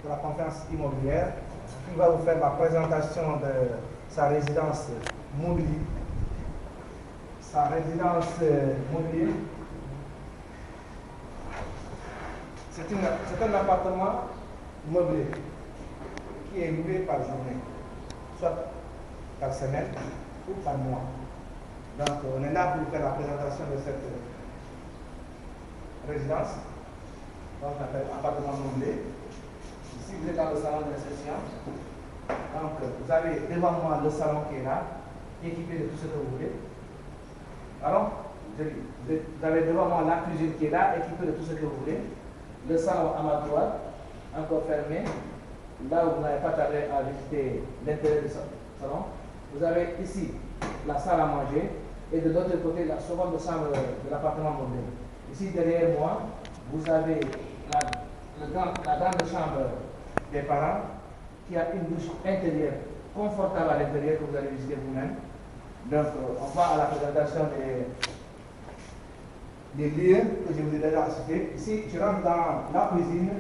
pour la conférence immobilière qui va vous faire la présentation de sa résidence mobilier. Sa résidence mobilier, c'est un appartement meublé qui est loué par journée, soit par semaine ou par mois. Donc, on est là pour faire la présentation de cette résidence, donc on appelle appartement meublé. Ici, vous êtes dans le salon de réception. Donc, vous avez devant moi le salon qui est là, équipé de tout ce que vous voulez. Alors, vous avez devant moi la cuisine qui est là, équipée de tout ce que vous voulez. Le salon à ma droite, encore fermé. Là où vous n'avez pas tardé à visiter l'intérieur du salon. Vous avez ici la salle à manger et de l'autre côté la seconde chambre de l'appartement meublé. Ici derrière moi, vous avez la grande chambre des parents qui a une douche intérieure confortable à l'intérieur que vous allez visiter vous-même. Donc, on va à la présentation des lieux que je vous ai déjà cités. Ici, je rentre dans la cuisine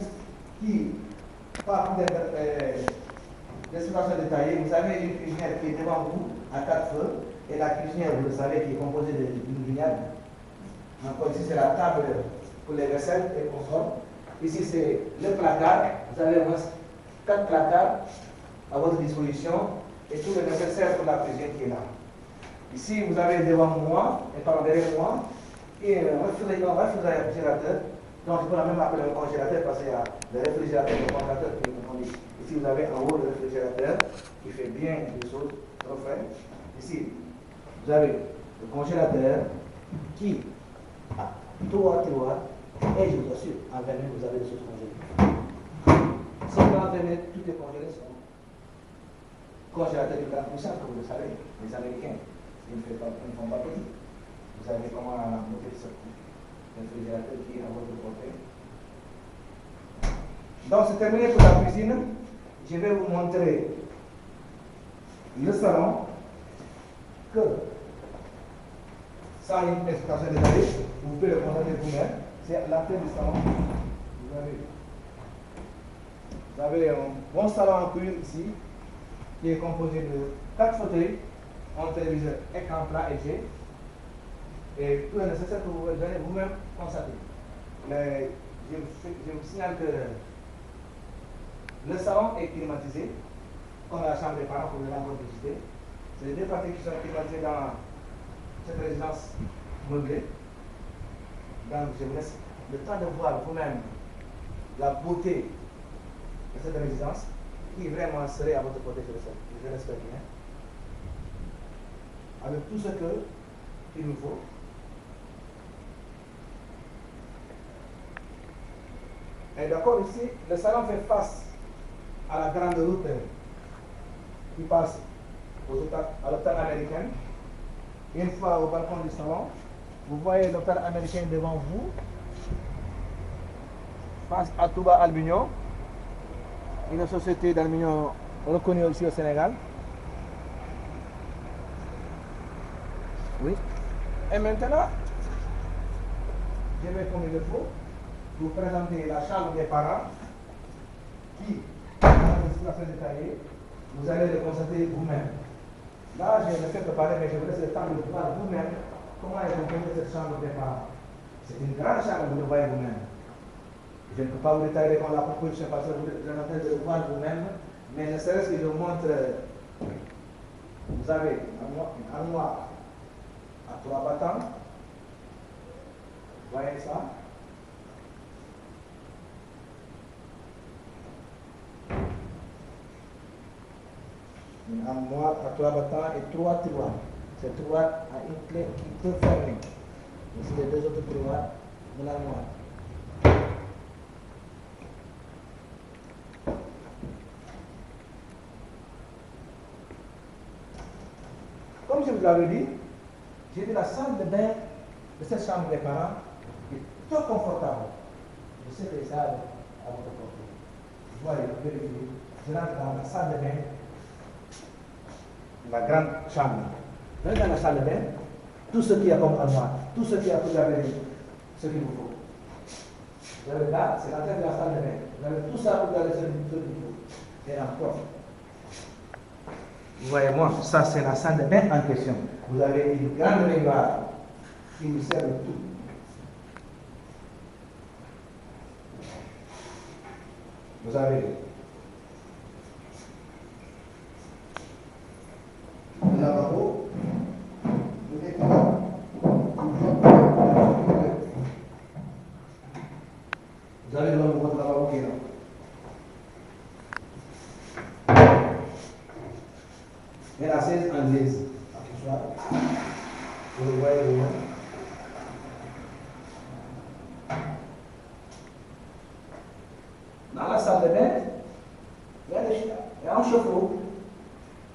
qui, par d'explication détaillée, vous avez une cuisinière qui est devant vous à 4 feux, et la cuisinière, vous le savez, qui est composée d'une vignoble. Donc, ici, c'est la table pour les vaisselles et consorts. Ici, c'est le placard. Vous avez 4 placards à votre disposition et tout le nécessaire pour la cuisine qui est là. Ici, vous avez devant moi, et par derrière moi, et un réfrigérateur. Donc, je peux même appeler un congélateur parce qu'il y a le réfrigérateur et le congélateur qui est confondu. Ici, vous avez en haut le réfrigérateur qui fait bien des choses trop frais. Ici, vous avez le congélateur qui a 3 tiroirs et je vous assure, en 20 minutes, vous avez des choses congélées. Si dans 20 minutes, tout est congelé, c'est bon. Congélateur de grande puissance, comme vous le savez, les Américains, ils ne font pas petit. Vous savez comment monter ce réfrigérateur qui est à votre portée. Donc, c'est terminé pour la cuisine. Je vais vous montrer le salon que, sans une explication détaillée, vous pouvez le constater vous-même. C'est l'entrée du salon. Vous avez un bon salon en cuir ici, qui est composé de 4 fauteuils, un téléviseur écran plat élevé, et tout le nécessaire que vous allez vous-même constater. Mais je vous signale que le salon est climatisé, comme la chambre des parents que vous allez encore visiter. C'est les 2 parties qui sont climatisées dans cette résidence meublée. Donc je vous laisse le temps de voir vous-même la beauté de cette résidence, qui vraiment serait à votre côté, je l'espère bien, avec tout ce qu'il nous faut. Et d'accord, ici, le salon fait face à la grande route qui passe à l'hôpital américain. Une fois au balcon du salon, vous voyez l'hôpital américain devant vous, face à Touba Aluminium, une société d'aluminium reconnue aussi au Sénégal. Oui. Et maintenant, je vais, comme il le faut, vous présenter la chambre des parents qui, dans une situation détaillée, vous allez le constater vous-même. Là, je ne fais que parler, mais je vous laisse le temps de voir vous-même comment est composée cette chambre des parents. C'est une grande chambre, vous le voyez vous-même. Je ne peux pas vous détailler comme la proposition parce que vous êtes en train de le voir vous-même, mais ne serait-ce que je vous montre, vous avez une armoire à 3 battants. Vous voyez ça? Une armoire à 3 battants et 3 tiroirs. Cette tiroir a une clé qui peut fermer. Ici, les 2 autres tiroirs de l'armoire. Comme je vous l'avais dit, j'ai dit la salle de bain de cette chambre des parents est très confortable. Je sais que ça à votre portée. Vous voyez, vérifiez. Je rentre dans la salle de bain, la grande chambre. Vous allez dans la salle de bain, tout ce qu'il y a comme armoire, tout ce qu'il y a pour laver ce qu'il vous faut. Vous avez là, c'est l'entrée de la salle de bain. Vous avez tout ça ça, vous regardez ce niveau. Et encore. Vous voyez, moi, ça c'est la salle de bain en question. Vous avez une grande baignoire qui vous sert de tout. Vous avez le lavabo, le décor. Vous avez votre lavabo qui est là. Et la chaise anglaise, vous le voyez vous-même. Dans la salle de bain, il y a un chauffe-eau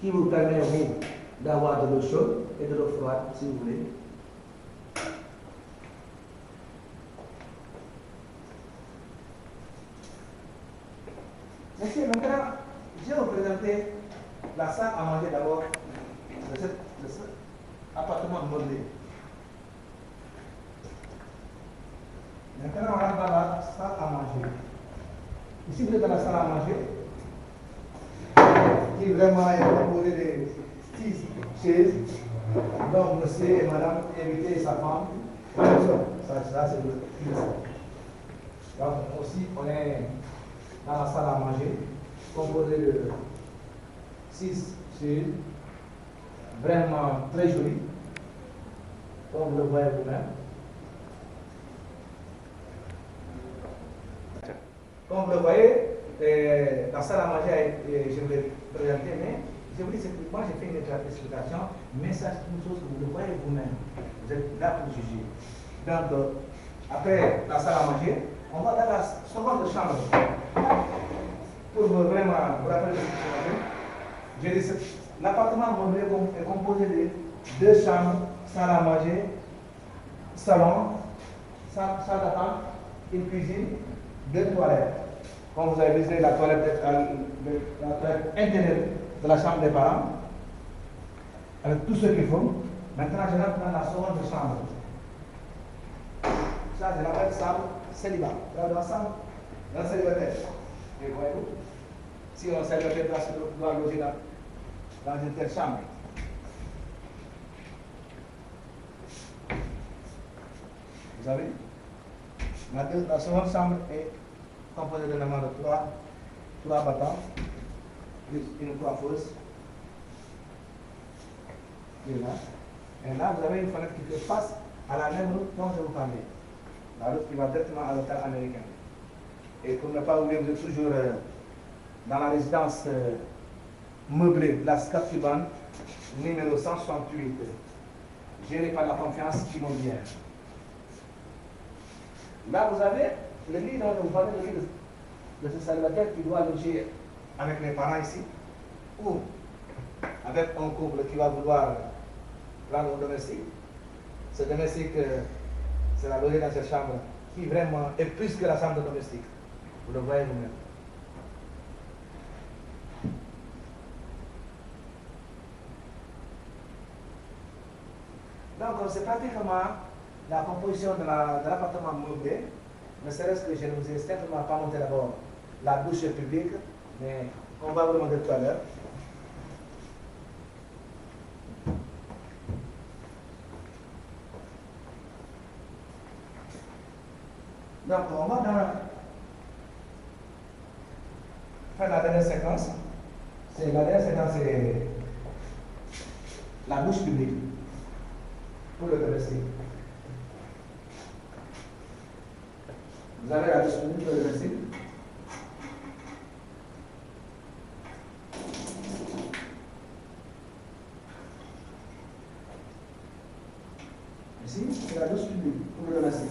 qui vous permet d'avoir de l'eau chaude et de l'eau froide, si vous voulez. Monsieur, maintenant, je vais vous présenter la salle à manger d'abord de cet appartement meublé. Maintenant, on rentre dans la salle à manger. Ici, vous êtes dans la salle à manger, qui vraiment est composée de 6 chaises. Donc, monsieur et madame invitez sa femme. Ça c'est le. Donc, aussi, on est dans la salle à manger, composée de 6 chaises, vraiment très jolies, comme vous le voyez vous-même. Comme vous le voyez, la salle à manger, je vais présenter, mais je vous dis, moi j'ai fait une explication, mais ça c'est une chose que vous le voyez vous-même. Vous êtes là pour juger. Donc, après la salle à manger, on va dans la seconde chambre. Pour vraiment vous rappeler ce que j'ai dit, l'appartement meublé est composé de 2 chambres, salle à manger, salon, salle d'attente, une cuisine, 2 toilettes. Comme vous avez visité la toilette intérieure de la chambre des parents, avec tout ce qu'il faut. Maintenant, je rentre dans la seconde chambre. Ça, je l'appelle salle célibat. Dans le célibataire. Et voyez-vous, si un célibataire doit loger dans une telle chambre. Vous avez la seconde chambre est composée de 3 battants, plus une coiffeuse. Et là, vous avez une fenêtre qui fait face à la même route dont je vous parlais. La route qui va directement à l'hôtel américain. Et pour ne pas oublier, vous êtes toujours dans la résidence meublée Place Cap Cuban, numéro 168, gérée par la confiance immobilière. Là, vous avez le lit dont vous parlez, le lit de ce célibataire qui doit loger avec les parents ici, ou avec un couple qui va vouloir prendre un domestique. Ce domestique sera logé dans cette chambre qui vraiment est plus que la chambre domestique. Vous le voyez vous-même. Donc, c'est pratiquement la composition de l'appartement meublé, ne serait-ce que je ne vous ai simplement pas montré d'abord la douche publique, mais on va vous le montrer tout à l'heure. Donc, on va faire la dernière séquence. La dernière séquence, c'est la douche publique pour le domestique. Vous avez la douche publique pour le domestique. Ici, c'est la douche publique pour le domestique.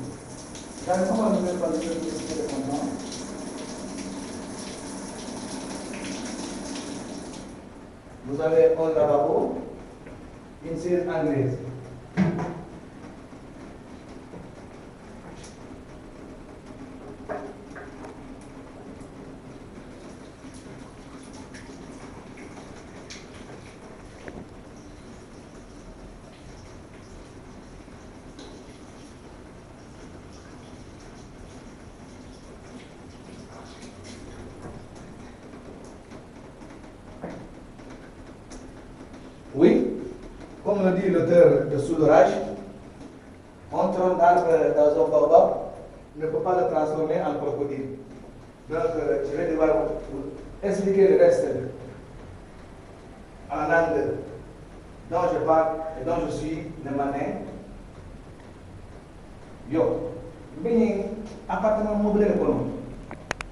Dans le moment où nous allons parler de l'électricité de contenant, vous avez un lavabo, une chaise anglaise. comme le dit l'auteur de Sous l'orage, un tronc d'arbre dans un baobab ne peut pas le transformer en crocodile. Donc, je vais devoir vous expliquer le reste en langue dont je parle et dont je suis le manin. Yo, bien, appartement mobile économique.